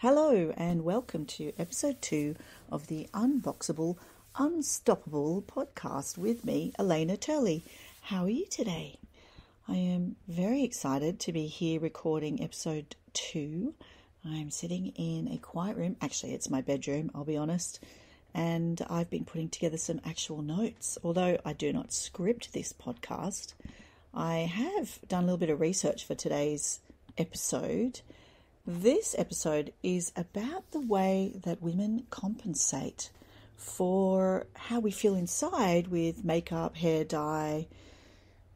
Hello and welcome to episode 2 of the Unboxable, Unstoppable podcast with me, Elena Turley. How are you today? I am very excited to be here recording episode 2. I'm sitting in a quiet room. Actually, it's my bedroom, I'll be honest. And I've been putting together some actual notes. Although I do not script this podcast, I have done a little bit of research for today's episode. This episode is about the way that women compensate for how we feel inside with makeup, hair dye.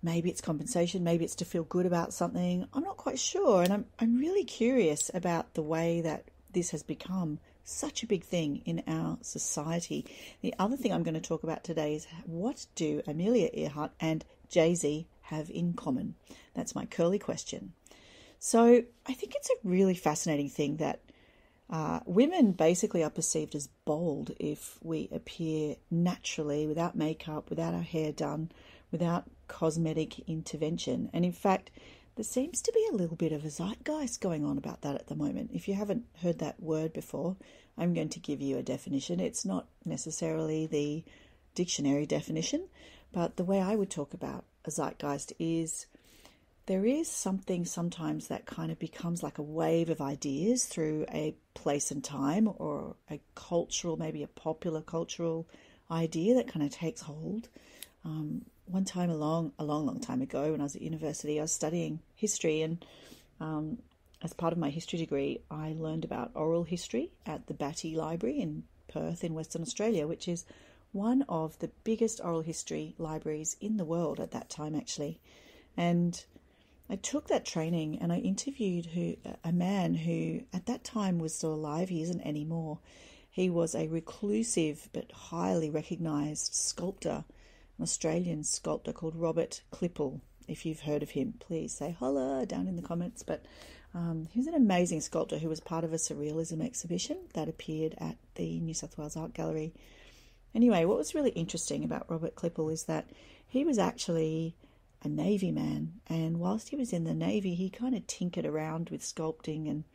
Maybe it's compensation, maybe it's to feel good about something. I'm not quite sure, and I'm really curious about the way that this has become such a big thing in our society. The other thing I'm going to talk about today is what do Amelia Earhart and Jay-Z have in common? That's my curly question. So I think it's a really fascinating thing that women basically are perceived as bold if we appear naturally, without makeup, without our hair done, without cosmetic intervention. And in fact, there seems to be a little bit of a zeitgeist going on about that at the moment. If you haven't heard that word before, I'm going to give you a definition. It's not necessarily the dictionary definition, but the way I would talk about a zeitgeist is there is something sometimes that kind of becomes like a wave of ideas through a place and time, or a cultural, maybe a popular cultural idea that kind of takes hold. One time a long time ago, when I was at university, I was studying history, and as part of my history degree, I learned about oral history at the Batty Library in Perth in Western Australia, which is one of the biggest oral history libraries in the world at that time, actually. And I took that training and I interviewed a man who at that time was still alive. He isn't anymore. He was a reclusive but highly recognised sculptor, an Australian sculptor called Robert Clifford. If you've heard of him, please say holla down in the comments. But he was an amazing sculptor who was part of a surrealism exhibition that appeared at the New South Wales Art Gallery. Anyway, what was really interesting about Robert Clifford is that he was actually a Navy man, and whilst he was in the Navy, he kind of tinkered around with sculpting and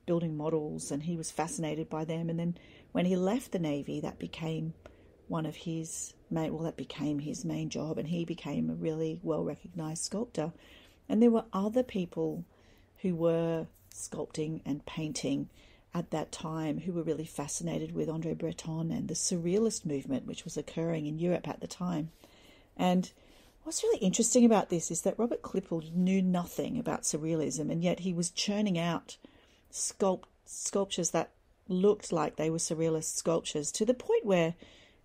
building models, and he was fascinated by them. And then when he left the Navy, that became his main job, and he became a really well-recognised sculptor. And there were other people who were sculpting and painting at that time who were really fascinated with Andre Breton and the surrealist movement, which was occurring in Europe at the time. And what's really interesting about this is that Robert Clifford knew nothing about surrealism, and yet he was churning out sculptures that looked like they were surrealist sculptures, to the point where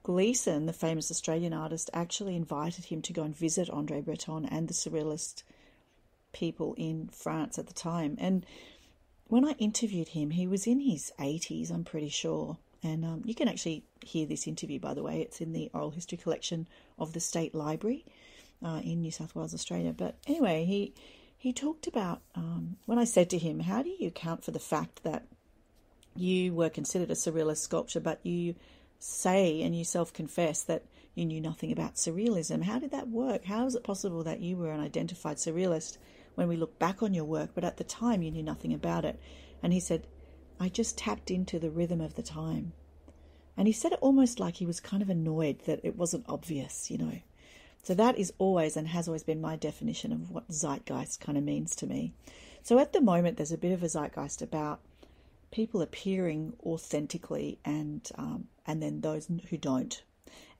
Gleeson, the famous Australian artist, actually invited him to go and visit Andre Breton and the surrealist people in France at the time. And when I interviewed him, he was in his 80s, I'm pretty sure. And you can actually hear this interview, by the way. It's in the oral history collection of the State Library in New South Wales, Australia. But anyway, he talked about, when I said to him, how do you account for the fact that you were considered a surrealist sculptor, but you say and you self-confess that you knew nothing about surrealism? How did that work? How is it possible that you were an identified surrealist when we look back on your work, but at the time you knew nothing about it? And he said, I just tapped into the rhythm of the time. And he said it almost like he was kind of annoyed that it wasn't obvious, you know. So that is always and has always been my definition of what zeitgeist kind of means to me. So at the moment, there's a bit of a zeitgeist about people appearing authentically and then those who don't.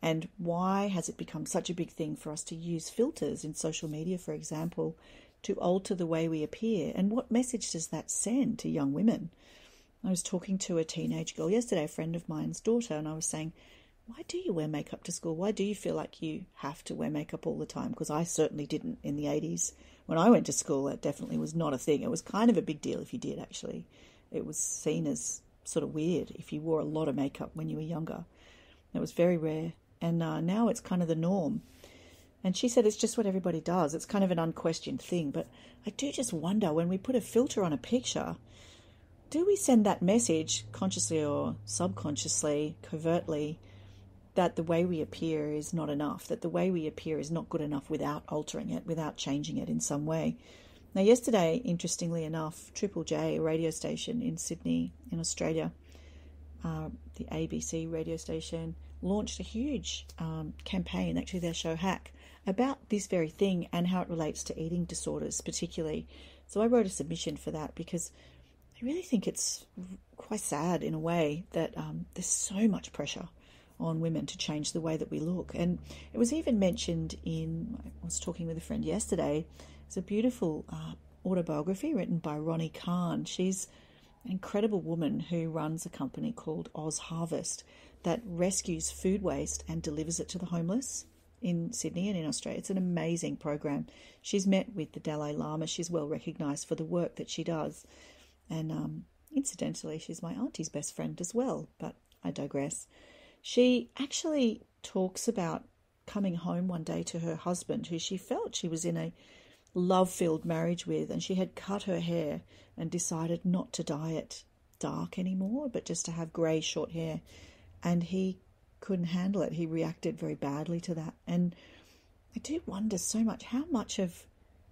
And why has it become such a big thing for us to use filters in social media, for example, to alter the way we appear? And what message does that send to young women? I was talking to a teenage girl yesterday, a friend of mine's daughter, and I was saying, why do you wear makeup to school? Why do you feel like you have to wear makeup all the time? Because I certainly didn't in the 80s. When I went to school, it definitely was not a thing. It was kind of a big deal if you did, actually. It was seen as sort of weird if you wore a lot of makeup when you were younger. It was very rare. And now it's kind of the norm. And she said it's just what everybody does. It's kind of an unquestioned thing. But I do just wonder, when we put a filter on a picture, do we send that message consciously or subconsciously, covertly, that the way we appear is not enough, that the way we appear is not good enough without altering it, without changing it in some way? Now, yesterday, interestingly enough, Triple J, a radio station in Sydney, in Australia, the ABC radio station, launched a huge campaign, actually their show Hack, about this very thing and how it relates to eating disorders particularly. So I wrote a submission for that because I really think it's quite sad in a way that there's so much pressure on women to change the way that we look. And it was even mentioned I was talking with a friend yesterday, it's a beautiful autobiography written by Ronnie Khan. She's an incredible woman who runs a company called Oz Harvest that rescues food waste and delivers it to the homeless in Sydney and in Australia. It's an amazing program. She's met with the Dalai Lama. She's well recognised for the work that she does. And incidentally, she's my auntie's best friend as well, but I digress. She actually talks about coming home one day to her husband, who she felt she was in a love-filled marriage with, and she had cut her hair and decided not to dye it dark anymore, but just to have grey short hair. And he couldn't handle it. He reacted very badly to that. And I do wonder so much how much of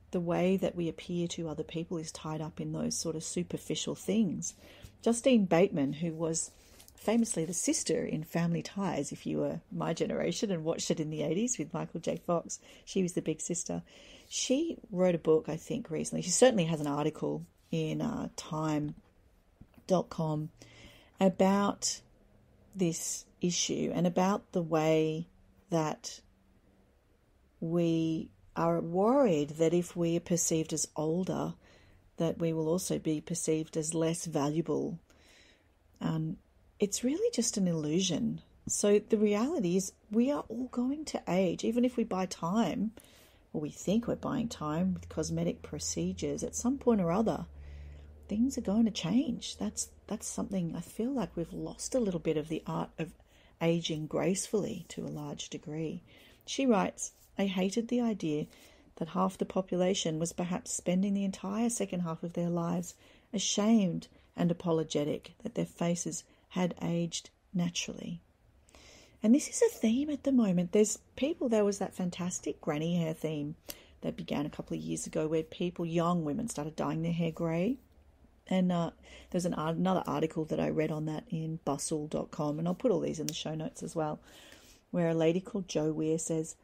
the way that we appear to other people is tied up in those sort of superficial things. Justine Bateman, who was famously the sister in Family Ties, if you were my generation and watched it in the 80s with Michael J. Fox, she was the big sister. She wrote a book, I think, recently. She certainly has an article in time.com about this issue and about the way that we are worried that if we are perceived as older, that we will also be perceived as less valuable. It's really just an illusion. So the reality is we are all going to age, even if we buy time, or we think we're buying time with cosmetic procedures. At some point or other, things are going to change. That's something I feel like we've lost a little bit of the art of aging gracefully to a large degree. She writes, I hated the idea that half the population was perhaps spending the entire second half of their lives ashamed and apologetic that their faces had aged naturally. And this is a theme at the moment. There was that fantastic granny hair theme that began a couple of years ago where young women started dyeing their hair grey. And there's another article that I read on that in bustle.com, and I'll put all these in the show notes as well, where a lady called Jo Weir says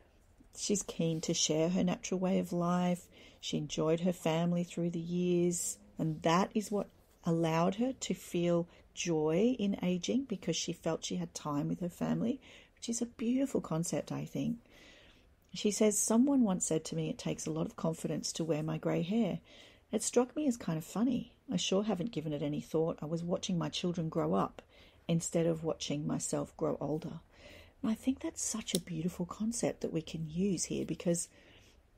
she's keen to share her natural way of life. She enjoyed her family through the years, and that is what allowed her to feel joy in aging, because she felt she had time with her family, which is a beautiful concept, I think. She says, someone once said to me, it takes a lot of confidence to wear my grey hair. It struck me as kind of funny. I sure haven't given it any thought. I was watching my children grow up instead of watching myself grow older. And I think that's such a beautiful concept that we can use here, because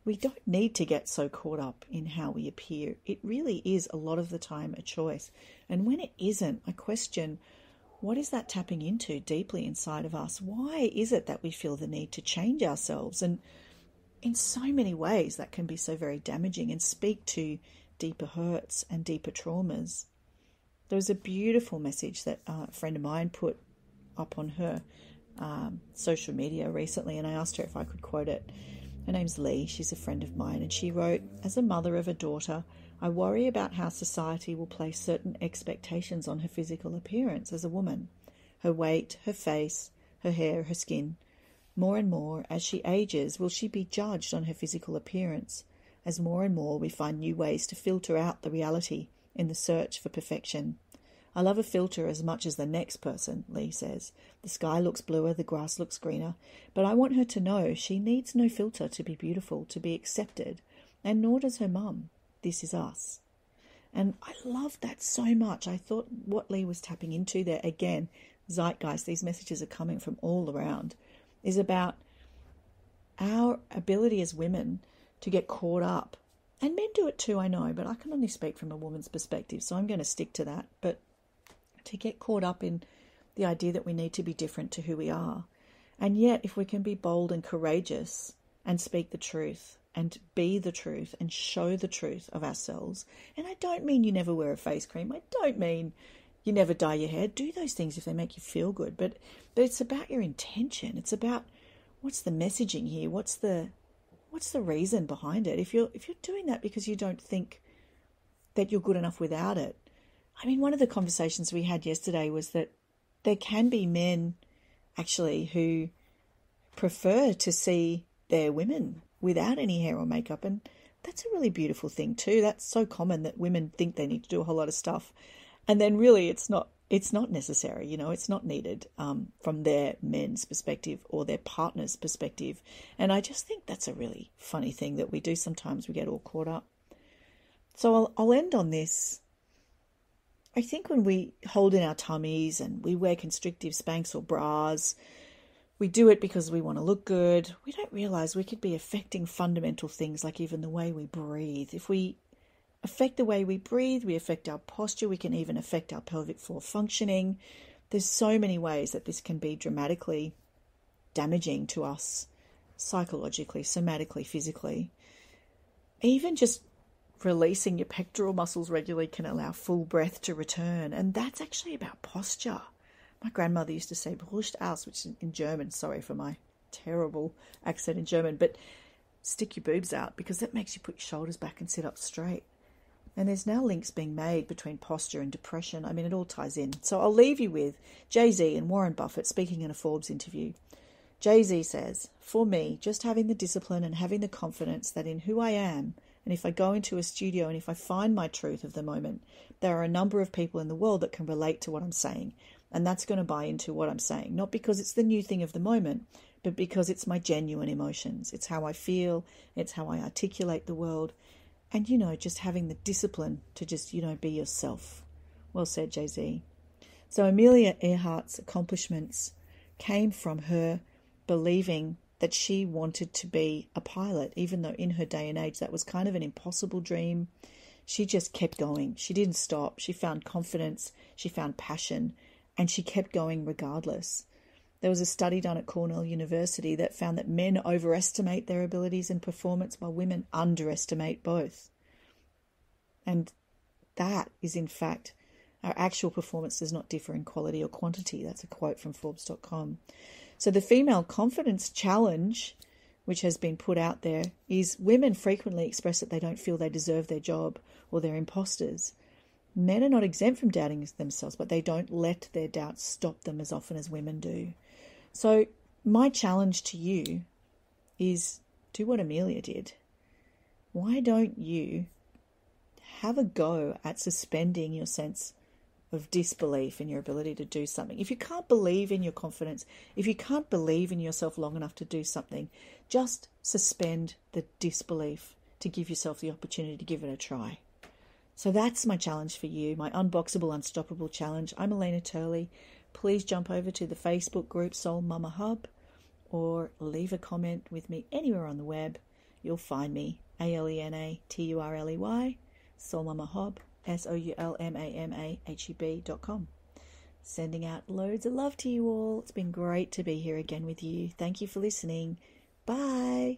we don't need to get so caught up in how we appear. It really is a lot of the time a choice. And when it isn't, I question, what is that tapping into deeply inside of us? Why is it that we feel the need to change ourselves? And in so many ways, that can be so very damaging and speak to deeper hurts and deeper traumas. There was a beautiful message that a friend of mine put up on her social media recently, and I asked her if I could quote it. Her name's Lee. She's a friend of mine, and she wrote, as a mother of a daughter, I worry about how society will place certain expectations on her physical appearance as a woman, her weight, her face, her hair, her skin. More and more, as she ages, will she be judged on her physical appearance, as more and more we find new ways to filter out the reality in the search for perfection. I love a filter as much as the next person, Lee says. The sky looks bluer, the grass looks greener, but I want her to know she needs no filter to be beautiful, to be accepted, and nor does her mum. This is us. And I love that so much. I thought what Lee was tapping into there, again, zeitgeist, these messages are coming from all around, is about our ability as women to get caught up. And men do it too, I know, but I can only speak from a woman's perspective, so I'm going to stick to that. But to get caught up in the idea that we need to be different to who we are. And yet, if we can be bold and courageous and speak the truth and be the truth and show the truth of ourselves, and I don't mean you never wear a face cream, I don't mean you never dye your hair, do those things if they make you feel good, but it's about your intention. It's about what's the messaging here, what's the what's the reason behind it? If you're doing that because you don't think that you're good enough without it. I mean, one of the conversations we had yesterday was that there can be men actually who prefer to see their women without any hair or makeup, and that's a really beautiful thing too. That's so common that women think they need to do a whole lot of stuff, and then really it's not necessary, it's not needed from their men's perspective or their partner's perspective. And I just think that's a really funny thing that we do sometimes. We get all caught up. So I'll end on this. I think when we hold in our tummies and we wear constrictive Spanx or bras, we do it because we want to look good. We don't realise we could be affecting fundamental things like even the way we breathe. If we affect the way we breathe, we affect our posture, we can even affect our pelvic floor functioning. There's so many ways that this can be dramatically damaging to us psychologically, somatically, physically. Even just releasing your pectoral muscles regularly can allow full breath to return. And that's actually about posture. My grandmother used to say Brust aus, which is in German. Sorry for my terrible accent in German, but stick your boobs out because that makes you put your shoulders back and sit up straight. And there's now links being made between posture and depression. I mean, it all ties in. So I'll leave you with Jay-Z and Warren Buffett speaking in a Forbes interview. Jay-Z says, "For me, just having the discipline and having the confidence that in who I am, and if I go into a studio and if I find my truth of the moment, there are a number of people in the world that can relate to what I'm saying. And that's going to buy into what I'm saying. Not because it's the new thing of the moment, but because it's my genuine emotions. It's how I feel. It's how I articulate the world. And, just having the discipline to just, be yourself." Well said, Jay-Z. So Amelia Earhart's accomplishments came from her believing that she wanted to be a pilot, even though in her day and age that was kind of an impossible dream. She just kept going. She didn't stop. She found confidence. She found passion. And she kept going regardless. There was a study done at Cornell University that found that men overestimate their abilities and performance while women underestimate both. And that is, in fact, our actual performance does not differ in quality or quantity. That's a quote from Forbes.com. So the female confidence challenge, which has been put out there, is women frequently express that they don't feel they deserve their job or they're imposters. Men are not exempt from doubting themselves, but they don't let their doubts stop them as often as women do. So my challenge to you is do what Amelia did. Why don't you have a go at suspending your sense of disbelief in your ability to do something? If you can't believe in your confidence, if you can't believe in yourself long enough to do something, just suspend the disbelief to give yourself the opportunity to give it a try. So that's my challenge for you, my Unboxable Unstoppable Challenge. I'm Elena Turley. Please jump over to the Facebook group Soul Mama Hub or leave a comment with me anywhere on the web. You'll find me, ALENATURLEY, Soul Mama Hub, SOULMAMAHUB.com. Sending out loads of love to you all. It's been great to be here again with you. Thank you for listening. Bye.